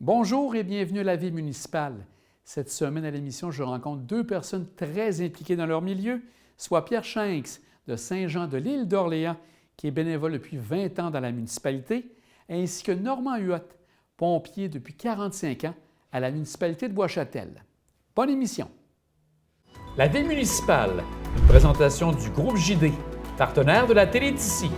Bonjour et bienvenue à la vie municipale. Cette semaine à l'émission, je rencontre deux personnes très impliquées dans leur milieu, soit Pierre Schenks de Saint-Jean de l'Île d'Orléans, qui est bénévole depuis 20 ans dans la municipalité, ainsi que Normand Huot, pompier depuis 45 ans à la municipalité de Bois-Châtel. Bonne émission! La vie municipale, une présentation du groupe JD, partenaire de la télé d'ici.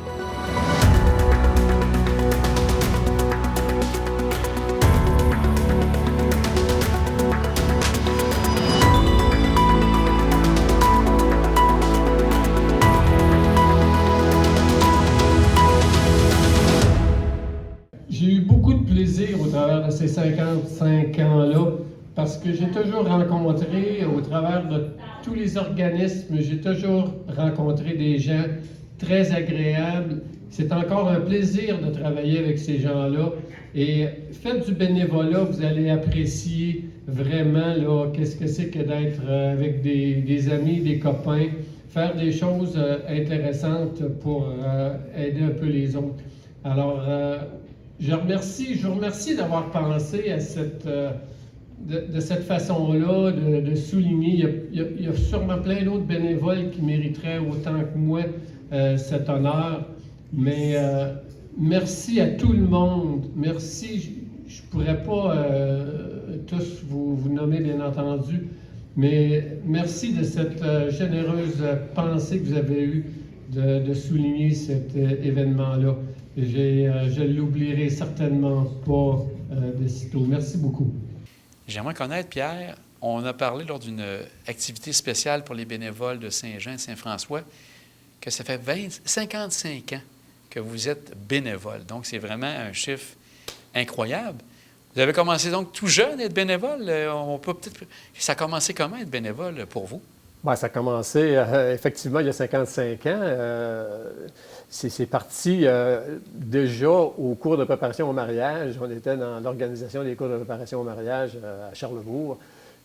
J'ai eu beaucoup de plaisir au travers de ces 55 ans-là, parce que j'ai toujours rencontré, au travers de tous les organismes, j'ai toujours rencontré des gens très agréables. C'est encore un plaisir de travailler avec ces gens-là. Et faites du bénévolat, vous allez apprécier vraiment là, qu'est-ce que c'est que d'être avec des amis, des copains, faire des choses intéressantes pour aider un peu les autres. Alors, je vous remercie d'avoir pensé à de cette façon-là, de souligner. Il y a sûrement plein d'autres bénévoles qui mériteraient autant que moi cet honneur. Mais merci à tout le monde. Merci. Je ne pourrais pas tous vous nommer, bien entendu, mais merci de cette généreuse pensée que vous avez eue de souligner cet événement-là. Je ne l'oublierai certainement pas de sitôt. Merci beaucoup. J'aimerais connaître, Pierre, on a parlé lors d'une activité spéciale pour les bénévoles de Saint-Jean et Saint-François que ça fait 55 ans que vous êtes bénévole. Donc, c'est vraiment un chiffre incroyable. Vous avez commencé donc tout jeune à être bénévole. Ça a commencé comment être bénévole pour vous? Bien, ça a commencé effectivement il y a 55 ans. C'est parti déjà au cours de préparation au mariage. On était dans l'organisation des cours de préparation au mariage à Charlebourg.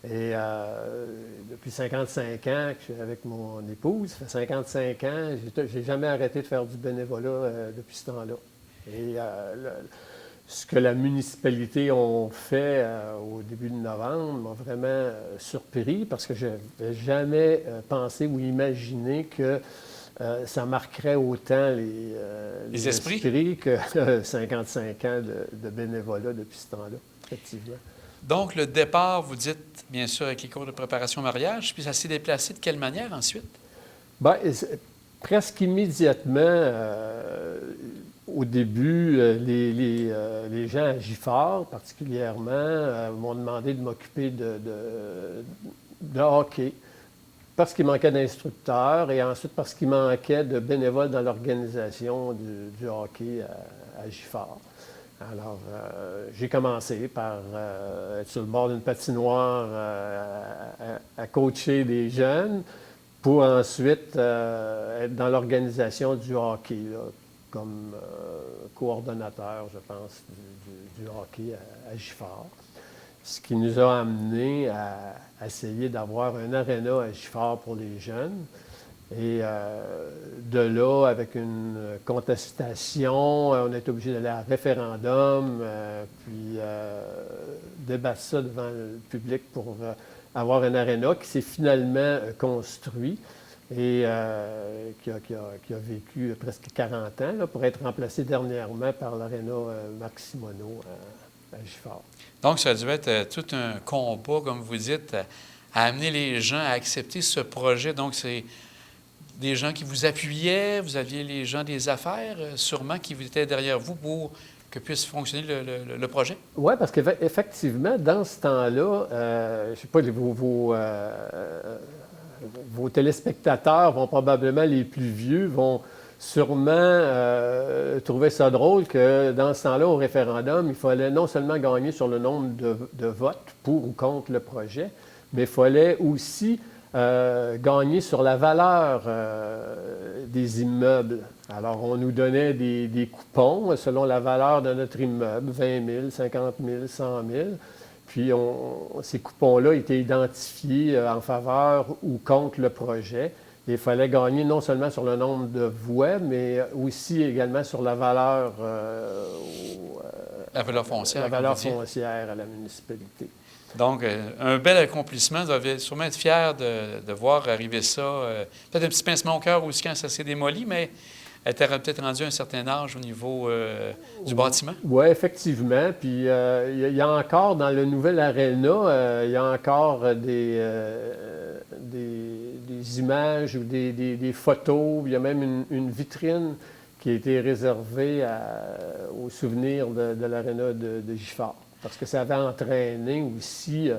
Et depuis 55 ans que je suis avec mon épouse, ça fait 55 ans, j'ai jamais arrêté de faire du bénévolat depuis ce temps-là. Et ce que la municipalité a fait au début de novembre m'a vraiment surpris parce que je n'avais jamais pensé ou imaginé que ça marquerait autant les esprits que 55 ans de bénévolat depuis ce temps-là, effectivement. Donc, le départ, vous dites, bien sûr, avec les cours de préparation au mariage, puis ça s'est déplacé de quelle manière ensuite? Bien, presque immédiatement, au début, les gens à Gifford, particulièrement, m'ont demandé de m'occuper de hockey, parce qu'il manquait d'instructeurs et ensuite parce qu'il manquait de bénévoles dans l'organisation du hockey à Gifford. Alors, j'ai commencé par être sur le bord d'une patinoire à coacher des jeunes pour ensuite être dans l'organisation du hockey, là, comme coordonnateur, je pense, du hockey à Gifford. Ce qui nous a amené à essayer d'avoir un aréna à Gifford pour les jeunes. Et de là, avec une contestation, on est obligé d'aller à un référendum, puis débattre ça devant le public pour avoir un aréna qui s'est finalement construit et qui a vécu presque 40 ans là, pour être remplacé dernièrement par l'aréna Marc Simoneau à Gifford. Donc, ça a dû être tout un combat, comme vous dites, à amener les gens à accepter ce projet. Donc, c'est des gens qui vous appuyaient, vous aviez les gens des affaires, sûrement, qui étaient derrière vous pour que puisse fonctionner le projet? Oui, parce qu'effectivement, dans ce temps-là, je ne sais pas, vos téléspectateurs vont probablement, les plus vieux, vont sûrement trouver ça drôle que dans ce temps-là, au référendum, il fallait non seulement gagner sur le nombre de votes pour ou contre le projet, mais il fallait aussi gagner sur la valeur des immeubles. Alors, on nous donnait des coupons selon la valeur de notre immeuble, 20 000, 50 000, 100 000. Puis, ces coupons-là étaient identifiés en faveur ou contre le projet. Et il fallait gagner non seulement sur le nombre de voix, mais aussi également sur la valeur La valeur foncière. La valeur comme vous dites. foncière à la municipalité. Donc, un bel accomplissement. Vous devez sûrement être fier de voir arriver ça. Peut-être un petit pincement au cœur aussi quand ça s'est démoli, mais elle était peut-être rendue à un certain âge au niveau du bâtiment. Oui, effectivement. Puis il y a encore dans le nouvel aréna, il y a encore des images ou des photos. Il y a même une vitrine qui a été réservée aux souvenirs de l'aréna de Gifford. Parce que ça avait entraîné aussi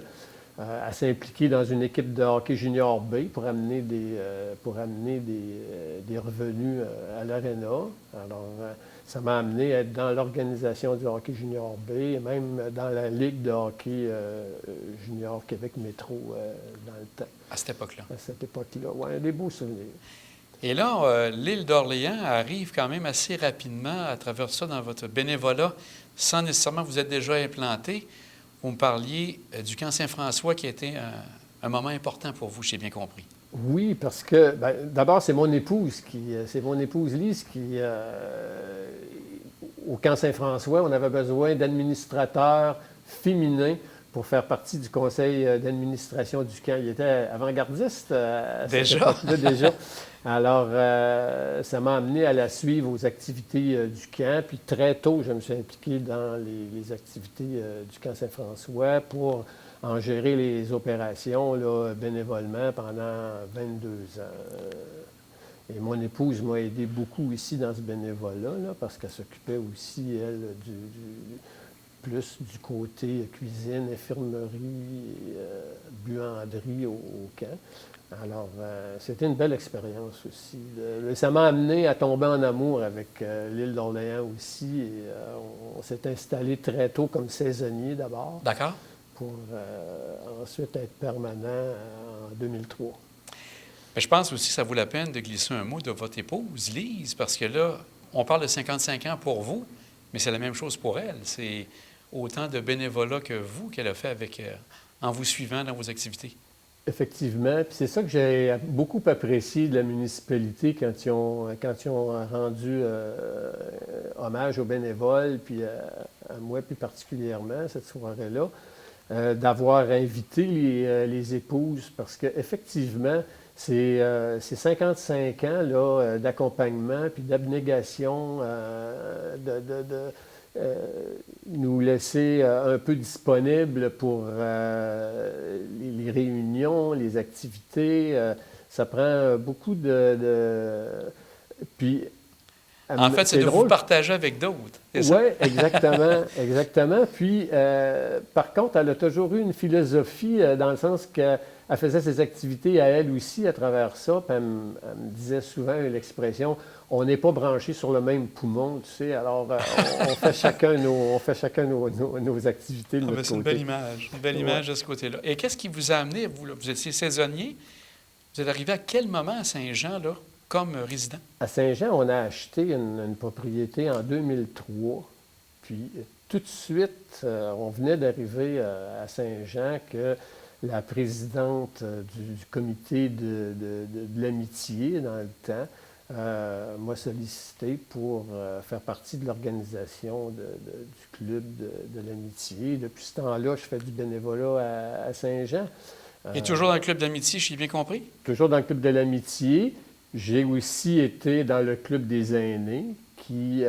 à s'impliquer dans une équipe de hockey junior B pour amener des revenus à l'aréna. Alors, ça m'a amené à être dans l'organisation du hockey junior B et même dans la Ligue de hockey junior Québec Métro dans le temps. À cette époque-là. À cette époque-là, oui, des beaux souvenirs. Et là, l'île d'Orléans arrive quand même assez rapidement à travers ça dans votre bénévolat, sans nécessairement vous être déjà implanté. Vous me parliez du camp Saint-François qui a été un moment important pour vous, j'ai bien compris. Oui, parce que d'abord, c'est mon épouse Lise qui, au camp Saint-François, on avait besoin d'administrateurs féminins pour faire partie du conseil d'administration du camp. Il était avant-gardiste à cette époque-là déjà. Alors, ça m'a amené à la suivre aux activités du camp. Puis très tôt, je me suis impliqué dans les activités du camp Saint-François pour en gérer les opérations là, bénévolement pendant 22 ans. Et mon épouse m'a aidé beaucoup ici dans ce bénévolat, là, parce qu'elle s'occupait aussi, elle, plus du côté cuisine, infirmerie, buanderie au camp. Alors, c'était une belle expérience aussi. Ça m'a amené à tomber en amour avec l'île d'Orléans aussi. Et, on s'est installé très tôt comme saisonnier d'abord. D'accord. Pour ensuite être permanent en 2003. Mais je pense aussi que ça vaut la peine de glisser un mot de votre épouse, Lise, parce que là, on parle de 55 ans pour vous, mais c'est la même chose pour elle. C'est autant de bénévolat que vous qu'elle a fait en vous suivant dans vos activités. Effectivement. Puis c'est ça que j'ai beaucoup apprécié de la municipalité quand ils ont rendu hommage aux bénévoles, puis à moi plus particulièrement, cette soirée-là, d'avoir invité les épouses, parce qu'effectivement, c'est 55 ans là, d'accompagnement puis d'abnégation, nous laisser un peu disponibles pour les réunions, les activités. Ça prend beaucoup Puis, en fait, c'est de vous partager avec d'autres. Oui, exactement, exactement. Puis, par contre, elle a toujours eu une philosophie dans le sens qu'elle faisait ses activités à elle aussi à travers ça. Puis elle me disait souvent l'expression « on n'est pas branchés sur le même poumon », tu sais. Alors, on fait chacun nos activités de notre côté. C'est une belle image de ce côté-là. Et qu'est-ce qui vous a amené, vous étiez saisonnier, vous êtes arrivé à quel moment à Saint-Jean, là, comme résident? À Saint-Jean, on a acheté une propriété en 2003. Puis tout de suite, on venait d'arriver à Saint-Jean que la présidente du comité de l'amitié dans le temps m'a sollicité pour faire partie de l'organisation du club de l'amitié. Depuis ce temps-là, je fais du bénévolat à Saint-Jean. Et toujours dans le club d'amitié, j'ai bien compris? Toujours dans le club de l'amitié. J'ai aussi été dans le club des aînés qui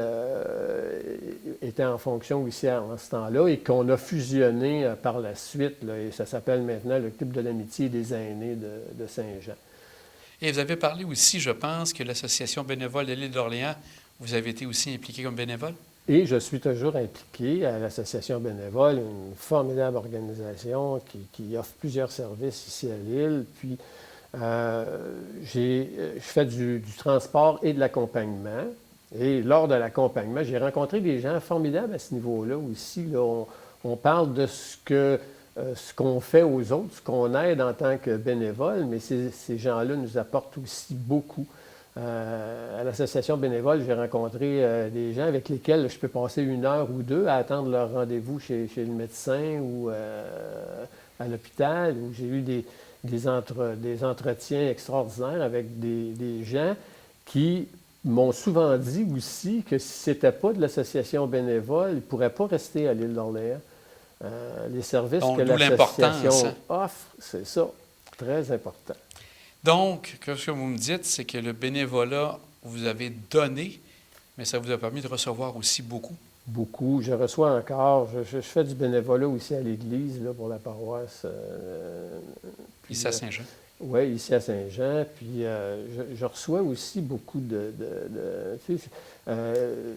était en fonction aussi en ce temps-là et qu'on a fusionné par la suite. Là, et ça s'appelle maintenant le club de l'amitié des aînés de Saint-Jean. Et vous avez parlé aussi, je pense, que l'Association bénévole de l'île d'Orléans, vous avez été aussi impliqué comme bénévole? Et je suis toujours impliqué à l'Association bénévole, une formidable organisation qui offre plusieurs services ici à l'île. Puis, je fais du transport et de l'accompagnement. Et lors de l'accompagnement, j'ai rencontré des gens formidables à ce niveau-là aussi. Là, on parle de ce qu'on fait aux autres, ce qu'on aide en tant que bénévole, mais ces gens-là nous apportent aussi beaucoup. À l'association bénévole, j'ai rencontré des gens avec lesquels je peux passer 1 heure ou 2 à attendre leur rendez-vous chez le médecin ou à l'hôpital, où j'ai eu des entretiens extraordinaires avec des gens qui m'ont souvent dit aussi que si ce n'était pas de l'association bénévole, ils ne pourraient pas rester à l'île d'Orléans. Les services Donc, que d'où l'importance, l'association hein? offre, c'est ça, très important. Donc, ce que vous me dites, c'est que le bénévolat, vous avez donné, mais ça vous a permis de recevoir aussi beaucoup. Beaucoup. Je reçois encore, je fais du bénévolat aussi à l'église, là, pour la paroisse. Ici à Saint-Jean. Oui, ici à Saint-Jean. Puis je reçois aussi beaucoup tu sais,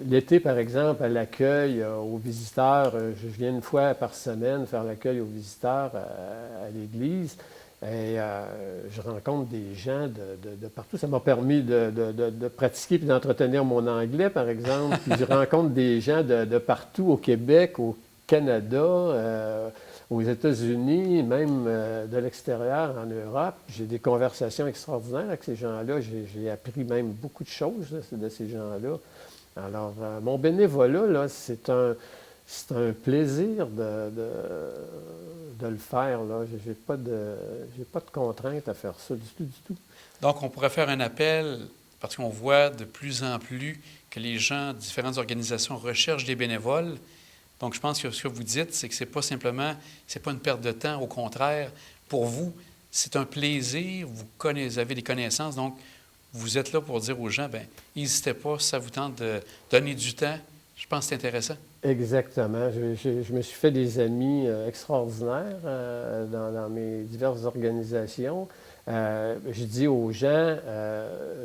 l'été, par exemple, à l'accueil aux visiteurs, je viens une fois par semaine faire l'accueil aux visiteurs à l'église. Et je rencontre des gens de partout. Ça m'a permis de pratiquer et d'entretenir mon anglais, par exemple. Puis je rencontre des gens de partout, au Québec, au Canada, aux États-Unis, même de l'extérieur, en Europe. J'ai des conversations extraordinaires avec ces gens-là. J'ai appris même beaucoup de choses de ces gens-là. Alors, mon bénévolat, là, c'est un plaisir de le faire. Je n'ai pas de contrainte à faire ça du tout. Donc, on pourrait faire un appel, parce qu'on voit de plus en plus que les gens de différentes organisations recherchent des bénévoles. Donc, je pense que ce que vous dites, c'est que c'est pas une perte de temps. Au contraire, pour vous, c'est un plaisir. Vous avez des connaissances. Donc, vous êtes là pour dire aux gens, bien, n'hésitez pas, si ça vous tente de donner du temps. Je pense que c'est intéressant. Exactement. Je me suis fait des amis extraordinaires dans mes diverses organisations. Je dis aux gens,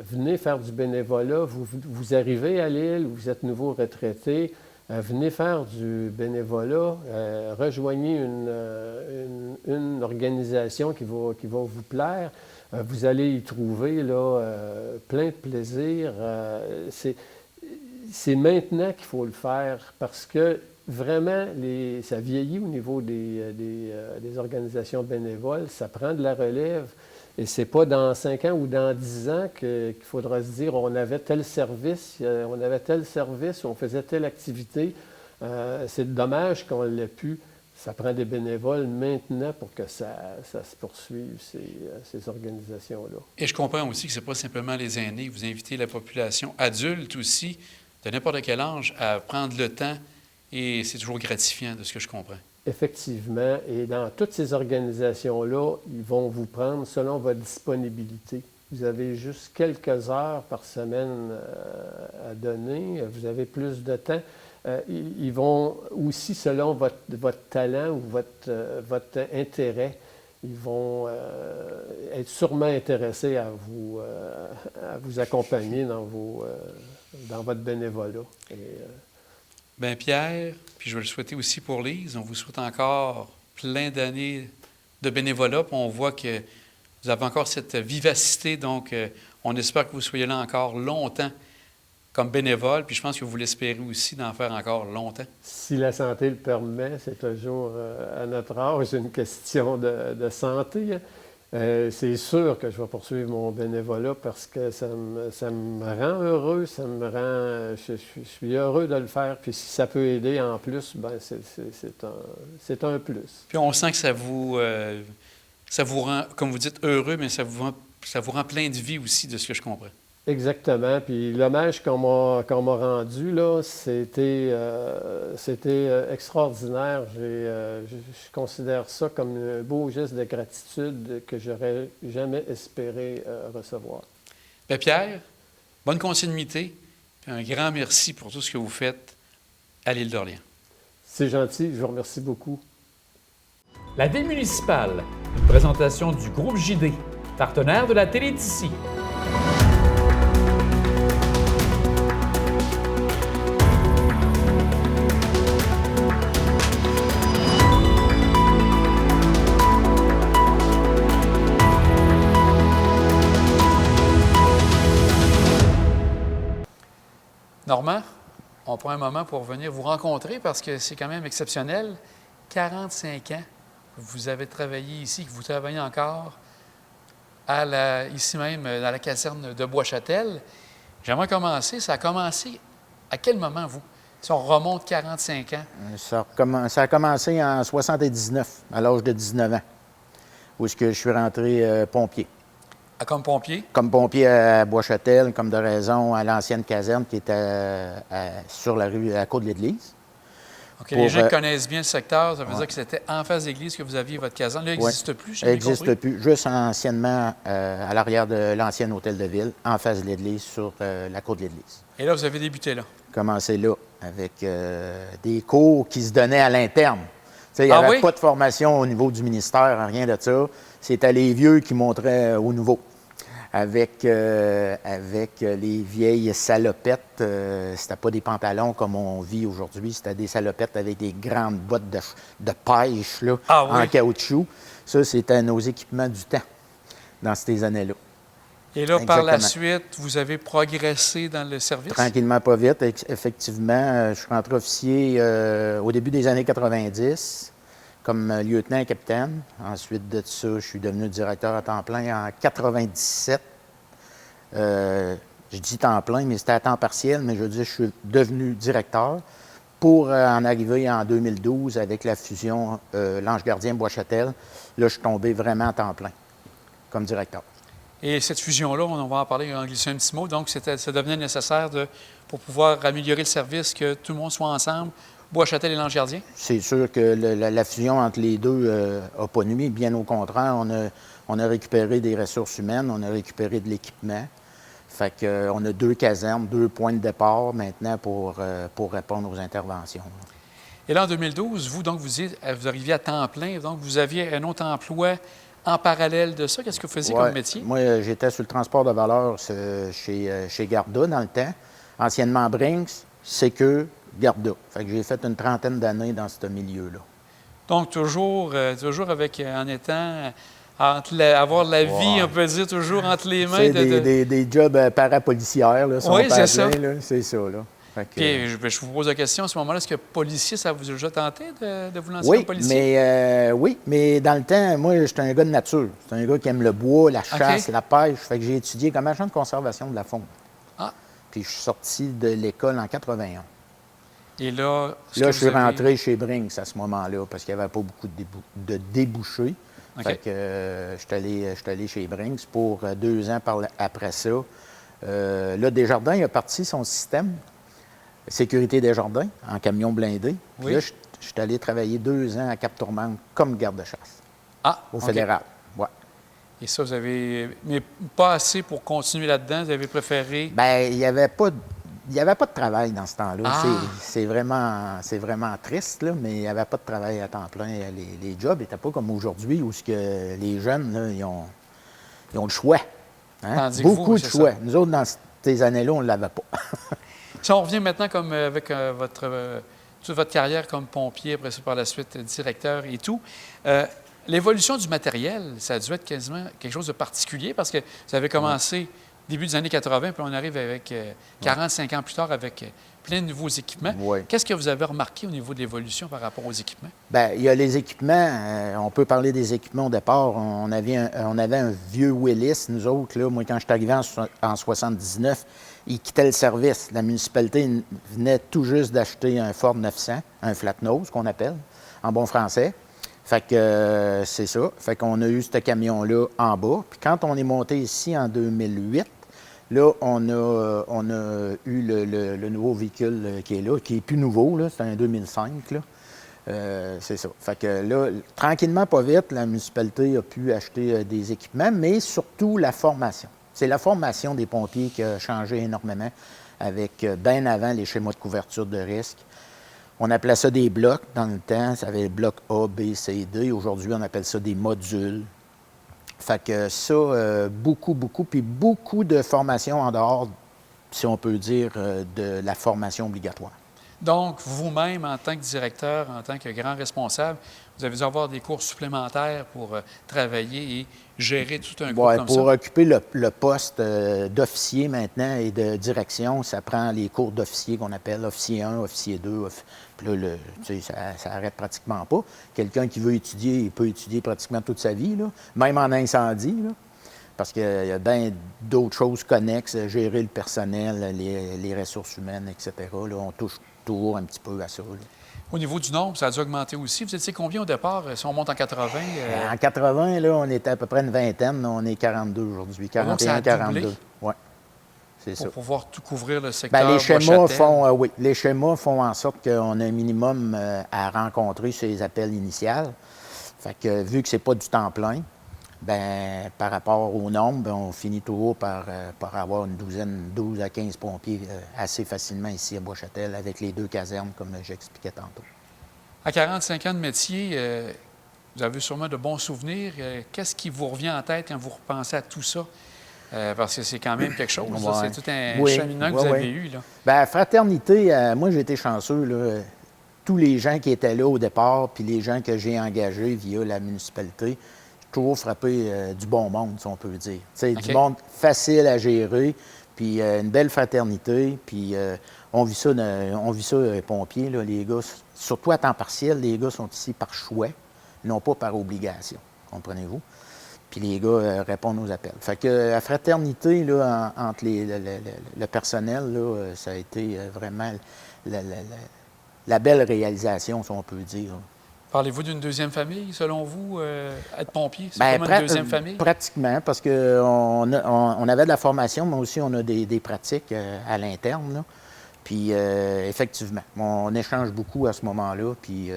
venez faire du bénévolat. Vous arrivez à l'île, vous êtes nouveau retraité. Venez faire du bénévolat, rejoignez une organisation qui va vous plaire. Vous allez y trouver là, plein de plaisir. C'est maintenant qu'il faut le faire parce que vraiment, ça vieillit au niveau des organisations bénévoles. Ça prend de la relève. Et c'est pas dans 5 ans ou dans 10 ans qu'il faudra se dire on avait tel service, on faisait telle activité. C'est dommage qu'on l'ait pu. Ça prend des bénévoles maintenant pour que ça se poursuive, ces organisations-là. Et je comprends aussi que ce n'est pas simplement les aînés. Vous invitez la population adulte aussi, de n'importe quel âge, à prendre le temps et c'est toujours gratifiant de ce que je comprends. Effectivement. Et dans toutes ces organisations-là, ils vont vous prendre selon votre disponibilité. Vous avez juste quelques heures par semaine à donner. Vous avez plus de temps. Ils vont aussi, selon votre talent ou votre intérêt, ils vont être sûrement intéressés à vous accompagner dans votre bénévolat. Bien, Pierre, puis je veux le souhaiter aussi pour Lise, on vous souhaite encore plein d'années de bénévolat, puis on voit que vous avez encore cette vivacité, donc on espère que vous soyez là encore longtemps comme bénévole, puis je pense que vous l'espérez aussi d'en faire encore longtemps. Si la santé le permet, c'est toujours à notre âge une question de santé. C'est sûr que je vais poursuivre mon bénévolat parce que ça me rend heureux, je suis heureux de le faire. Puis si ça peut aider en plus, ben c'est un plus. Puis on sent que ça vous rend, comme vous dites, heureux, mais ça vous rend plein de vie aussi, de ce que je comprends. Exactement. Puis l'hommage qu'on m'a rendu, là, c'était extraordinaire. Je considère ça comme un beau geste de gratitude que j'aurais jamais espéré recevoir. Bien, Pierre, bonne continuité. Puis un grand merci pour tout ce que vous faites à l'île d'Orléans. C'est gentil. Je vous remercie beaucoup. La Ville municipale, une présentation du groupe JD, partenaire de la télé d'ici. Normand, on prend un moment pour venir vous rencontrer parce que c'est quand même exceptionnel. 45 ans, vous avez travaillé ici, que vous travaillez encore ici même dans la caserne de Bois-Châtel. J'aimerais commencer. Ça a commencé à quel moment, vous? Si on remonte 45 ans. Ça a commencé en 79, à l'âge de 19 ans, où est-ce que je suis rentré pompier. Comme pompier? Comme pompier à Bois-Châtel, comme de raison à l'ancienne caserne qui était sur la rue, à la côte de l'Église. OK, les gens qui connaissent bien le secteur, ça veut dire que c'était en face de l'église que vous aviez votre caserne. Là, il n'existe plus, j'ai bien compris? n'existe plus, juste anciennement à l'arrière de l'ancien hôtel de ville, en face de l'église, sur la côte de l'église. Et là, vous avez débuté là? Commencé là, avec des cours qui se donnaient à l'interne. Il n'y avait pas de formation au niveau du ministère, rien de ça. C'était les vieux qui montraient aux nouveaux. Avec les vieilles salopettes, c'était pas des pantalons comme on vit aujourd'hui, c'était des salopettes avec des grandes bottes de pêche là, en caoutchouc. Ça, c'était nos équipements du temps dans ces années-là. Et là, par la suite, vous avez progressé dans le service? Tranquillement, pas vite, effectivement. Je suis rentré officier au début des années 90. Comme lieutenant et capitaine. Ensuite de ça, je suis devenu directeur à temps plein en 97. Je dis temps plein, mais c'était à temps partiel, mais je veux dire, je suis devenu directeur pour en arriver en 2012 avec la fusion l'Ange Gardien Bois-Châtel. Là, je suis tombé vraiment à temps plein comme directeur. Et cette fusion-là, on va en parler, on va glisser un petit mot. Donc, ça devenait nécessaire pour pouvoir améliorer le service, que tout le monde soit ensemble. Bois-Châtel et l'Ange Gardien? C'est sûr que la fusion entre les deux n'a pas nuit. Bien au contraire, on a récupéré des ressources humaines, on a récupéré de l'équipement. Fait qu'on a 2 casernes, 2 points de départ maintenant pour répondre aux interventions. Et là, en 2012, vous arriviez à temps plein, donc vous aviez un autre emploi en parallèle de ça. Qu'est-ce que vous faisiez comme métier? Moi, j'étais sur le transport de valeur chez Garda dans le temps. Anciennement Brinks, Sécur, Garda. Fait que j'ai fait une 30aine d'années dans ce milieu-là. Donc, toujours avec, en étant, avoir la vie, on peut dire, toujours entre les mains. Des jobs parapolicières, là, oui, c'est ça. C'est ça, là. Puis, je vous pose la question, à ce moment-là, est-ce que policier, ça vous a déjà tenté de vous lancer comme policier? Oui, mais dans le temps, moi, j'étais un gars de nature. J'étais un gars qui aime le bois, la chasse, la pêche. Fait que j'ai étudié comme agent de conservation de la faune. Ah. Puis je suis sorti de l'école en 81. Et là, je suis rentré chez Brinks à ce moment-là parce qu'il n'y avait pas beaucoup de débouchés. Okay. Fait que je suis allé chez Brinks pour 2 ans après ça. Là, Desjardins, il a parti son système Sécurité Desjardins en camion blindé. Oui. Là, je suis allé travailler 2 ans à Cap-Tourmente comme garde-chasse au fédéral. Ouais. Et ça, vous avez... Mais pas assez pour continuer là-dedans? Vous avez préféré... Bien, il n'y avait pas de travail dans ce temps-là. Ah. C'est vraiment triste, là, mais il n'y avait pas de travail à temps plein. Les jobs n'étaient pas comme aujourd'hui où les jeunes, là, ils ont le choix. Hein? Beaucoup de choix. Ça. Nous autres, dans ces années-là, on ne l'avait pas. Si on revient maintenant comme avec toute votre carrière comme pompier, après ça, par la suite, directeur et tout, l'évolution du matériel, ça a dû être quasiment quelque chose de particulier parce que vous avez commencé début des années 80, puis on arrive avec 45 ans plus tard avec plein de nouveaux équipements. Oui. Qu'est-ce que vous avez remarqué au niveau de l'évolution par rapport aux équipements? Bien, il y a les équipements. On peut parler des équipements au départ. On avait un vieux Willis, nous autres. Là, moi, quand je suis arrivé en 79, il quittait le service. La municipalité venait tout juste d'acheter un Ford 900, un flat nose qu'on appelle, en bon français. Fait que c'est ça. Fait qu'on a eu ce camion-là en bas. Puis quand on est monté ici en 2008, là, on a eu le nouveau véhicule qui est là, qui est plus nouveau, là. C'est un 2005, là. C'est ça. Fait que là, tranquillement, pas vite, la municipalité a pu acheter des équipements, mais surtout la formation. C'est la formation des pompiers qui a changé énormément avec, bien avant, les schémas de couverture de risque. On appelait ça des blocs dans le temps. Ça avait le bloc A, B, C, D. Aujourd'hui, on appelle ça des modules. Fait que ça, beaucoup, puis beaucoup de formations en dehors, si on peut dire, de la formation obligatoire. Donc, vous-même, en tant que directeur, en tant que grand responsable, vous avez dû avoir des cours supplémentaires pour travailler et gérer tout un groupe comme ça? Pour occuper le poste d'officier maintenant et de direction, ça prend les cours d'officier qu'on appelle officier 1, officier 2. Puis là, ça n'arrête pratiquement pas. Quelqu'un qui veut étudier, il peut étudier pratiquement toute sa vie, là, même en incendie, là, parce qu'il y a bien d'autres choses connexes, gérer le personnel, les ressources humaines, etc. Là, on touche toujours un petit peu à ça. Là. Au niveau du nombre, ça a dû augmenter aussi. Vous étiez combien au départ? Si on monte en 80? En 80, là, on était à peu près une vingtaine. On est 42 aujourd'hui. Donc, ça a 41, doublé? 42. Oui, c'est ça. Pour pouvoir tout couvrir le secteur Les schémas Bois-Châtel. font, oui, les schémas font en sorte qu'on a un minimum à rencontrer sur les appels initiales. Fait que vu que c'est pas du temps plein, ben par rapport au nombre, ben, on finit toujours par avoir une douzaine, 12 à 15 pompiers assez facilement ici à Bois-Châtel avec les 2 casernes, comme j'expliquais tantôt. À 45 ans de métier, vous avez sûrement de bons souvenirs. Qu'est-ce qui vous revient en tête quand vous repensez à tout ça? Parce que c'est quand même quelque chose. Ouais. C'est tout un Oui, cheminement que oui, vous avez oui. eu. Là. Bien, fraternité, moi, j'ai été chanceux. Là. Tous les gens qui étaient là au départ, puis les gens que j'ai engagés via la municipalité, j'ai toujours frappé du bon monde, si on peut dire. OK. Du monde facile à gérer, puis une belle fraternité. Puis on vit ça, les pompiers, là, les gars, surtout à temps partiel, les gars sont ici par choix, non pas par obligation. Comprenez-vous? Puis les gars répondent aux appels. Fait que la fraternité là, entre le personnel, là, ça a été vraiment la belle réalisation, si on peut dire. Parlez-vous d'une deuxième famille, selon vous, être pompier? C'est Bien, comme une deuxième famille? Pratiquement, parce qu'on avait de la formation, mais aussi on a des pratiques à l'interne. Là. Puis effectivement, on échange beaucoup à ce moment-là. Puis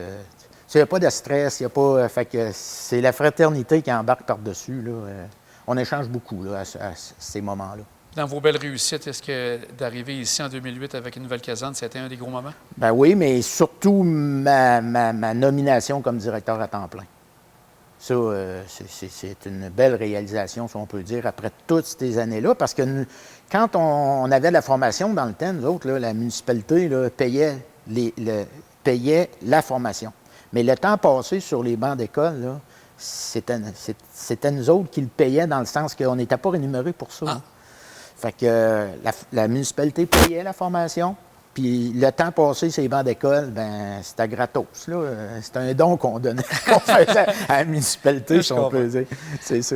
il n'y a pas de stress, il n'y a pas. Fait que c'est la fraternité qui embarque par-dessus. Là. On échange beaucoup là, à ces moments-là. Dans vos belles réussites, est-ce que d'arriver ici en 2008 avec une nouvelle caserne, c'était un des gros moments? Ben oui, mais surtout ma nomination comme directeur à temps plein. Ça, c'est une belle réalisation, si on peut dire, après toutes ces années-là, parce que quand on avait de la formation dans le temps, nous autres, là, la municipalité là, payait la formation. Mais le temps passé sur les bancs d'école, là, c'était nous autres qui le payaient dans le sens qu'on n'était pas rémunérés pour ça. Ah. Fait que la municipalité payait la formation, puis le temps passé sur les bancs d'école, ben c'était gratos. Là. C'était un don qu'on donnait, qu'on faisait à la municipalité, si on peut dire. C'est ça.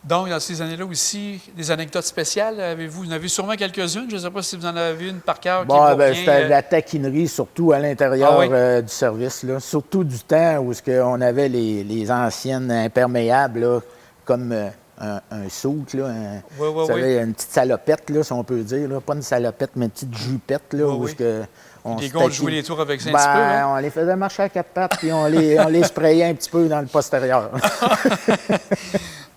Donc, dans ces années-là aussi, des anecdotes spéciales, avez-vous? Vous en avez sûrement quelques-unes. Je ne sais pas si vous en avez une par cœur qui vous revient. C'était de la taquinerie, surtout à l'intérieur du service. Là. Surtout du temps où on avait les anciennes imperméables, là, comme un soute, là, vous savez, une petite salopette, là, si on peut dire. Là. Pas une salopette, mais une petite jupette. Là, où les gars, on jouait les tours avec ça un petit peu. Hein? On les faisait marcher à 4 pattes, puis on les sprayait un petit peu dans le postérieur.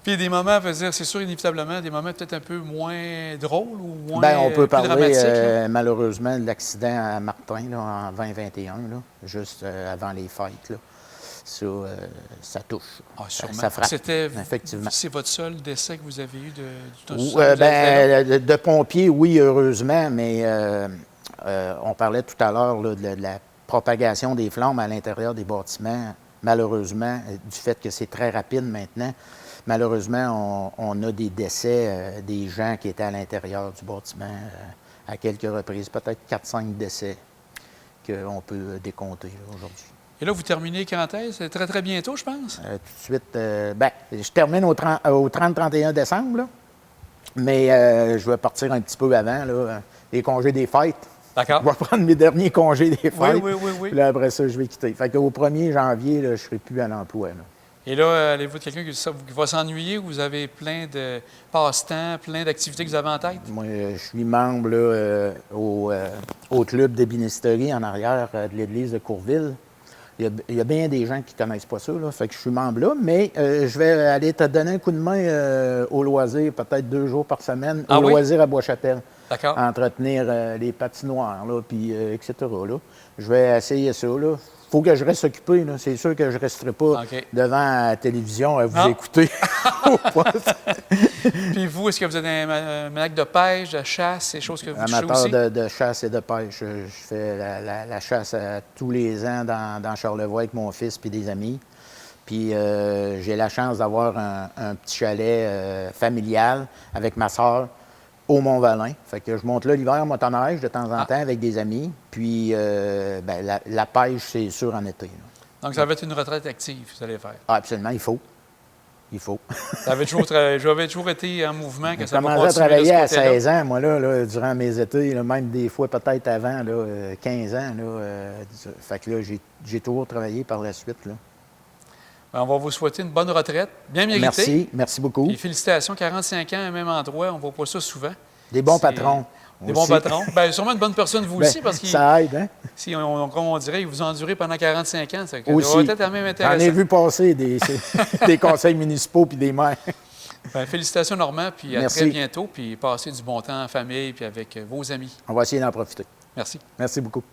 Puis des moments, on peut dire, c'est sûr, inévitablement, des moments peut-être un peu moins drôles ou moins on peut parler malheureusement de l'accident à Martin là, en 2021, là, juste avant les fêtes. Là. Ça touche. Ah, ça frappe. Effectivement. C'est votre seul décès que vous avez eu de pompiers, oui, heureusement, mais on parlait tout à l'heure de la propagation des flammes à l'intérieur des bâtiments. Malheureusement, du fait que c'est très rapide maintenant, malheureusement, on a des décès des gens qui étaient à l'intérieur du bâtiment à quelques reprises, peut-être 4-5 décès qu'on peut décompter aujourd'hui. Et là, vous terminez quand est-ce? C'est très, très bientôt, je pense? Tout de suite, je termine au 30-31 décembre, là, mais je vais partir un petit peu avant, là, les congés des fêtes. D'accord. Je vais prendre mes derniers congés des fêtes. Oui. Puis là, après ça, je vais quitter. Fait qu'au 1er janvier, là, je ne serai plus à l'emploi. Là. Et là, allez-vous être quelqu'un qui va s'ennuyer ou vous avez plein de passe-temps, plein d'activités que vous avez en tête? Moi, je suis membre là, au club d'ébénisterie en arrière de l'église de Courville. Il y a bien des gens qui ne connaissent pas ça, là, fait que je suis membre là, mais je vais aller te donner un coup de main au loisir, peut-être 2 jours par semaine, loisir à Bois-Châtel. D'accord. Entretenir les patinoires, là, puis etc. Là. Je vais essayer ça. Il faut que je reste occupé. Là. C'est sûr que je ne resterai pas devant la télévision à vous écouter. Puis vous, est-ce que vous êtes un maniaque de pêche, de chasse, ces choses que vous touchez Amateur aussi? de chasse et de pêche. Je fais la chasse tous les ans dans Charlevoix avec mon fils et des amis. Puis j'ai la chance d'avoir un petit chalet familial avec ma soeur au Mont-Valin. Fait que je monte là l'hiver en motoneige de temps en temps avec des amis. Puis la pêche, c'est sûr, en été. Là. Donc, ça va être une retraite active, vous allez faire. Ah, absolument, il faut. Il faut. J'avais toujours été en mouvement. Que J'ai ça va commencé à continuer de travailler ce à côté-là. 16 ans, moi, là, durant mes étés, là, même des fois peut-être avant, là, 15 ans. Là, fait que là, j'ai toujours travaillé par la suite. Là. Ben, on va vous souhaiter une bonne retraite, bien méritée. Merci beaucoup. Et félicitations, 45 ans au même endroit, on ne voit pas ça souvent. Des bons C'est- patrons. Des aussi. bons patrons. Bien, sûrement une bonne personne, vous Ben, aussi, parce que ça aide, hein? si comme on dirait, vous endurez pendant 45 ans. Ça Aussi. doit être quand même J'en intéressant. ai vu passer des conseils municipaux puis des maires. Ben, félicitations, Normand, puis à Merci. très bientôt, puis passez du bon temps en famille, puis avec vos amis. On va essayer d'en profiter. Merci. Merci beaucoup.